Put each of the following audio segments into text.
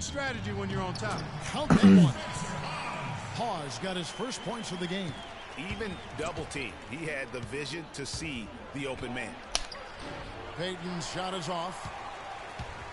strategy when you're on top. Count that one. Hawes got his first points of the game. Even double team, he had the vision to see the open man. Payton's shot is off.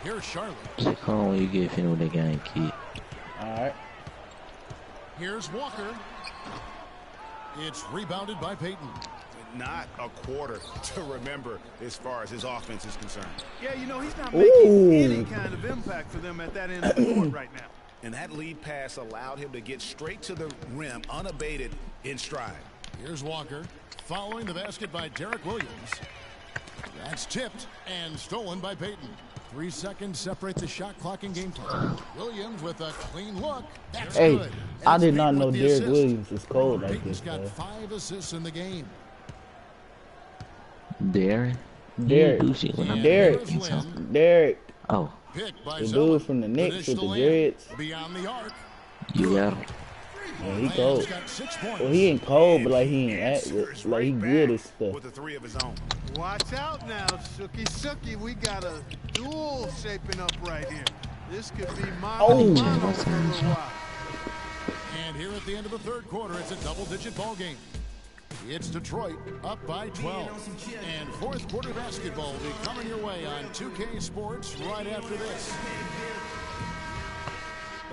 Here's Charlotte. Come on, you get finished with the game, kid. All right. Here's Walker. It's rebounded by Payton. Not a quarter to remember as far as his offense is concerned. Yeah, you know, he's not making any kind of impact for them at that end of the court right now. And that lead pass allowed him to get straight to the rim unabated in stride. Here's Walker. Following the basket by Derek Williams. That's tipped and stolen by Payton. 3 seconds separate the shot clock and game time. Williams with a clean look. That's good. I did not know Derek Williams is cold like Payton's this. Got 5 assists in the game. Derek. Oh. The dude from the Knicks with the dreads. Beyond the arc. You got him. Yeah, he cold. Well, he ain't cold, but like he ain't like he good at stuff. With the 3 of his own. Watch out now, Sookie. We got a duel shaping up right here. This could be my for a little while. And here at the end of the third quarter, it's a double-digit ball game. It's Detroit up by 12. And fourth quarter basketball will be coming your way on 2K Sports right after this.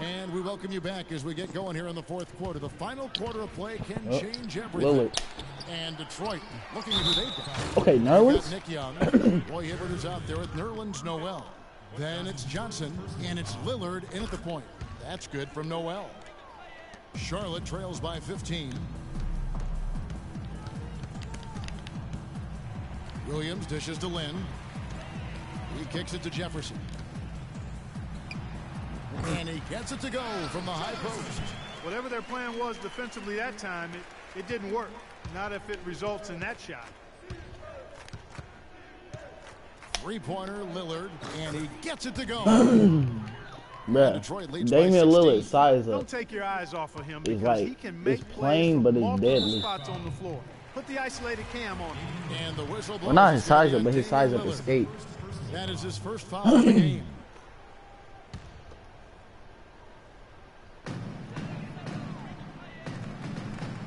And we welcome you back as we get going here in the fourth quarter. The final quarter of play can change everything. And Detroit looking at who they've got. Okay, Nerlens. Nick Young. Roy Hibbert is out there with Nerlens Noel. Then it's Johnson, and it's Lillard in at the point. That's good from Noel. Charlotte trails by 15. Williams dishes to Lynn. He kicks it to Jefferson. And he gets it to go from the high post. Whatever their plan was defensively that time, it didn't work. Not if it results in that shot. Three-pointer Lillard, and he gets it to go. Bruh, Damian Lillard size up. Don't take your eyes off of him because like, he can make it's plain, but it's deadly. Spots on the floor. Put the isolated cam on him. And the whistle blows. Well, not his size up, but his size up escape. That is his first foul of the game.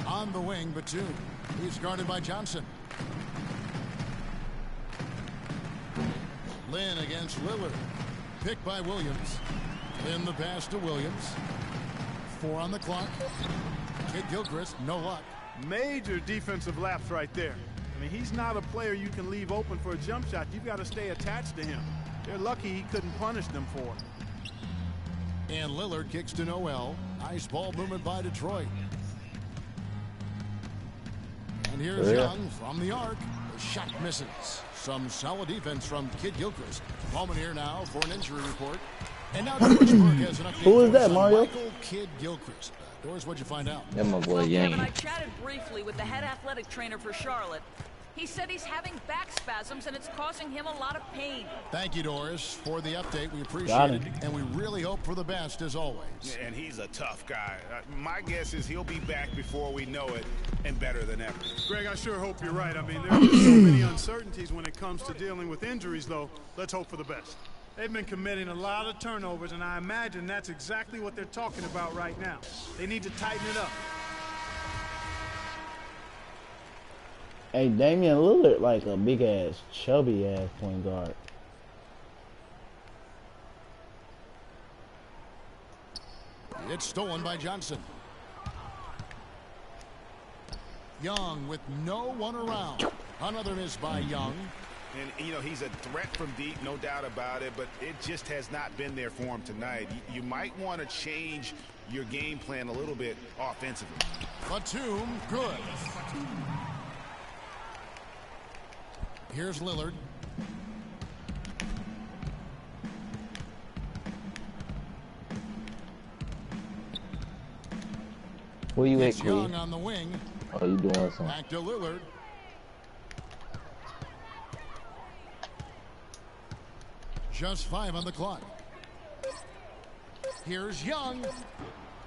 On the wing, Batum. He's guarded by Johnson. Lynn against Lillard. Picked by Williams. Lynn the pass to Williams. 4 on the clock. Kidd-Gilchrist, no luck. Major defensive lapse right there. I mean, he's not a player you can leave open for a jump shot. You've got to stay attached to him. They're lucky he couldn't punish them for it. And Lillard kicks to Noel. Nice ball movement by Detroit. And here's Young from the arc. The shot misses. Some solid defense from Kidd-Gilchrist. Moment here now for an injury report. And now Pittsburgh has an update. Who is that, Mario? Michael Kidd-Gilchrist. Doris, what'd you find out? That's my boy, Yang. Kevin, I chatted briefly with the head athletic trainer for Charlotte. He said he's having back spasms and it's causing him a lot of pain. Thank you, Doris, for the update. We appreciate it, and we really hope for the best as always. And he's a tough guy. My guess is he'll be back before we know it and better than ever. Greg, I sure hope you're right. I mean, there are so many uncertainties when it comes to dealing with injuries, though. Let's hope for the best. They've been committing a lot of turnovers, and I imagine that's exactly what they're talking about right now. They need to tighten it up. Hey, Damian Lillard like a big-ass, chubby-ass point guard. It's stolen by Johnson. Young with no one around. Another miss by Young. And, you know, he's a threat from deep, no doubt about it, but it just has not been there for him tonight. You might want to change your game plan a little bit offensively. Batum, good. Here's Lillard. Where you at, Young on the wing. Oh, you doing something? Back to Lillard. Just 5 on the clock. Here's Young.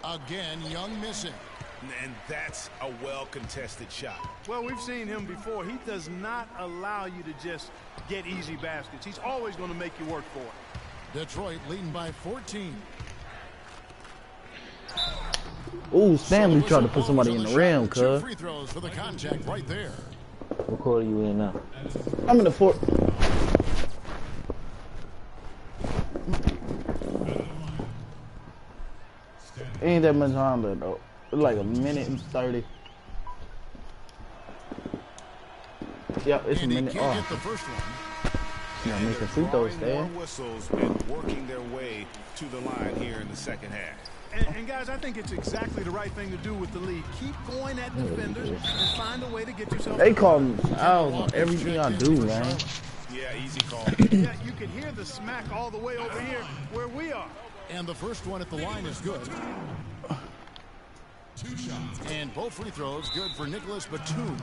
Again, Young missing. And that's a well-contested shot. Well, we've seen him before. He does not allow you to just get easy baskets. He's always going to make you work for it. Detroit leading by 14. Ooh, Stanley tried to put somebody in the rim, Two cuz. free throws for the contact right there. What quarter you in now? I'm in the fourth. Ain't that much time left though. It's like a minute and 30. Yep, it's And a he minute. can't Oh, get the first one. yeah, make the free throws, Drawing more Stan. whistles and working their way to the line here in the second half. And guys, I think it's exactly the right thing to do with the lead. Keep going at defenders and find a way to get yourself. They call me fouls on everything I do, man. Yeah, easy call. Yeah, you can hear the smack all the way over here where we are. And the first one at the line is good. 2 shots. And both free throws good for Nicholas Batum.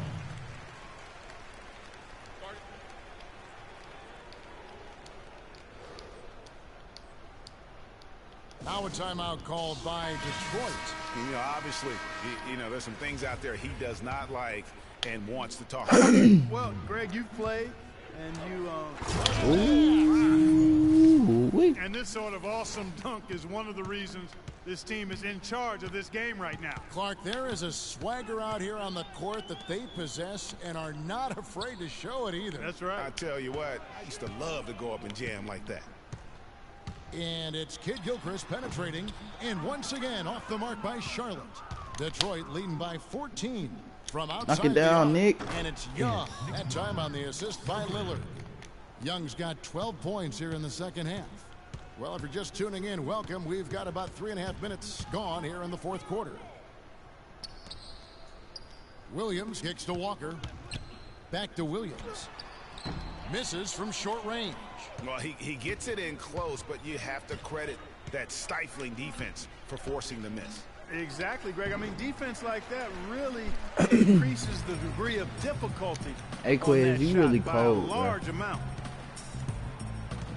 Now a timeout called by Detroit. You know, obviously, you know, there's some things out there he does not like and wants to talk about. Well, Greg, you've played, and Ooh, and this sort of awesome dunk is one of the reasons this team is in charge of this game right now. Clark, there is a swagger out here on the court that they possess and are not afraid to show it either. That's I right. tell you what, I used to love to go up and jam like that. And it's Kidd-Gilchrist penetrating, and once again off the mark by Charlotte. Detroit leading by 14 from outside. knock it down, the arc, Nick. And it's Young, that time on the assist by Lillard. Young's got 12 points here in the second half. Well, if you're just tuning in, welcome. We've got about 3.5 minutes gone here in the fourth quarter. Williams kicks to Walker. Back to Williams. Misses from short range. Well, he gets it in close, but you have to credit that stifling defense for forcing the miss. Exactly, Greg. I mean, defense like that really increases the degree of difficulty. Hey, on Quiz, that you shot really by cold, a bro. large amount.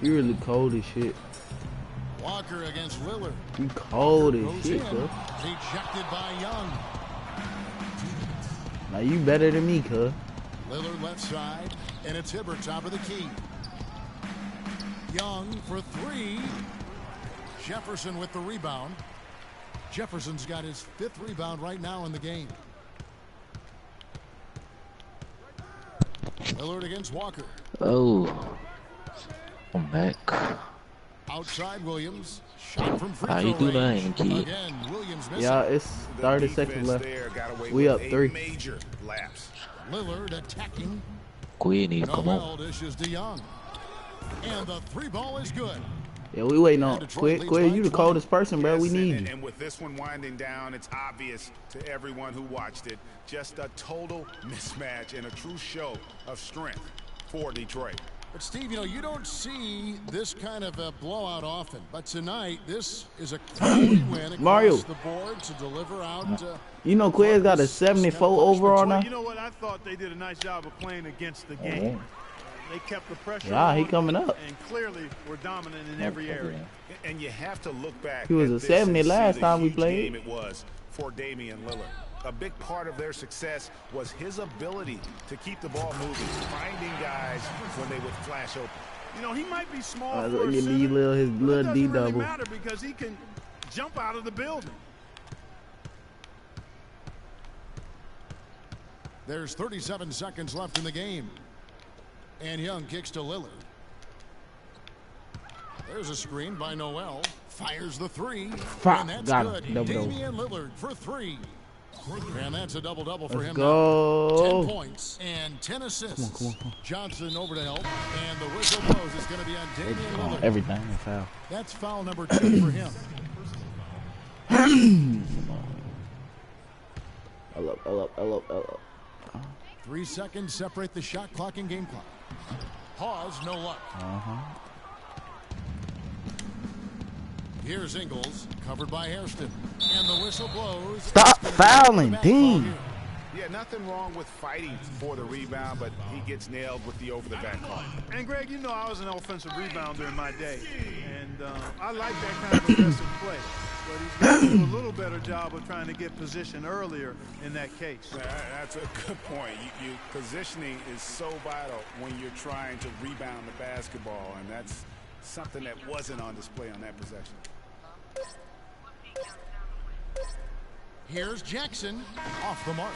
You really cold as shit. Walker against Lillard. You cold as Goes shit, in. cuz. Rejected by Young. Now you better than me, cuz. Lillard left side, and it's Hibbert top of the key. Young for 3. Jefferson with the rebound. Jefferson's got his 5th rebound right now in the game. Lillard against Walker. Oh. I'm back. Outside Williams. Shot from free How throw you do that, range. Kid? Again, Williams missing. Yeah, it's The 30 defense seconds left. there got away We with up a 3. major lapse. Lillard attacking. Quinn need to come on. Noel dishes to Young. And the 3-ball is good. Yeah, we waiting on. Detroit Quit, leads quit. by You the 20. coldest person, bro. We Yes, need and, you. and with this one winding down, it's obvious to everyone who watched it. Just a total mismatch and a true show of strength for Detroit. But Steve, you know, you don't see this kind of a blowout often. But tonight, this is a quality win across Mario. the board to deliver out. You know, Quiz got a 74 overall now. You know what? I thought they did a nice job of playing against the game. They kept the pressure Yeah, on, he coming up. and clearly were dominant in every area. And you have to look back. He was at a this 70 and see last the time we huge played. game it was for Damian Lillard. A big part of their success was his ability to keep the ball moving, finding guys when they would flash open. You know, he might be small Let for a me center, his but it little doesn't D really double. matter because he can jump out of the building. There's 37 seconds left in the game. And Young kicks to Lillard. There's a screen by Noel. Fires the 3. Fuck, And that's got him. good. Double-double. Damian Lillard for 3. And that's a double-double for Let's him go. now. 10 points and 10 assists. Come on. Johnson over to help. And the whistle blows. It's going to be on Damian Lillard. Everything is foul. That's foul number 2 for him. Up. 3 seconds separate the shot clock and game clock. Pause, no luck. Here's Ingles, covered by Hairston. And the whistle blows. Stop fouling, Dean. Yeah, nothing wrong with fighting for the rebound, but he gets nailed with the over-the-back call. And Greg, you know I was an offensive rebounder in my day, and I like that kind of aggressive play. But he's got to do a little better job of trying to get position earlier in that case. That's a good point. Positioning is so vital when you're trying to rebound the basketball, and that's something that wasn't on display on that possession. Here's Jackson off the mark.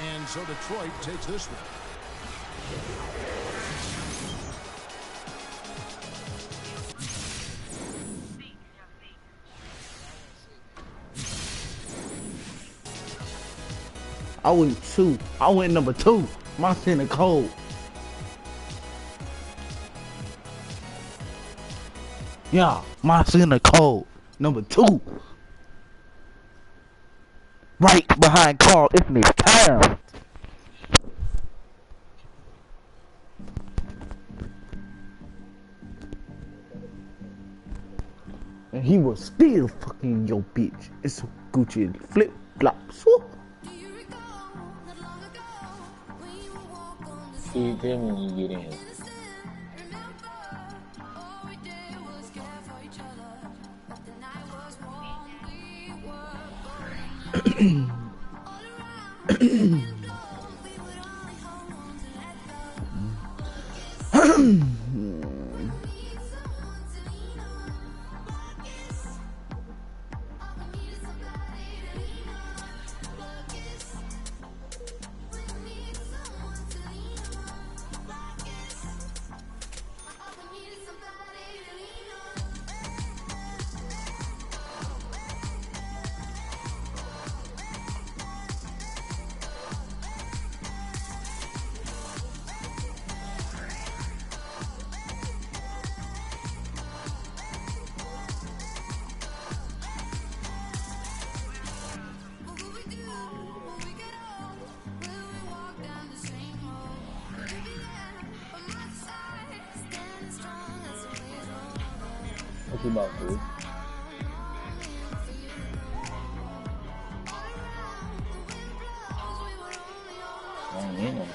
And so Detroit takes this one. I went 2. I went number 2. My center cold. Yeah, my center cold. Number 2. Right behind Carl Anthony Towns. And he was still fucking your bitch. It's Gucci flip flops. See them when you get in here. What's he about, dude? I ain't in on the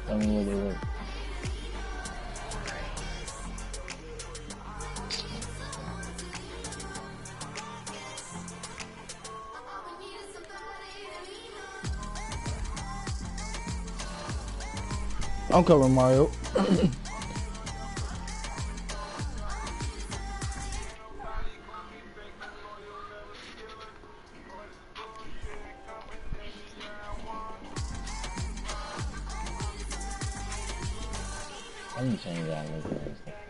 tell me where they were. I'm covering Mario. I need to change that.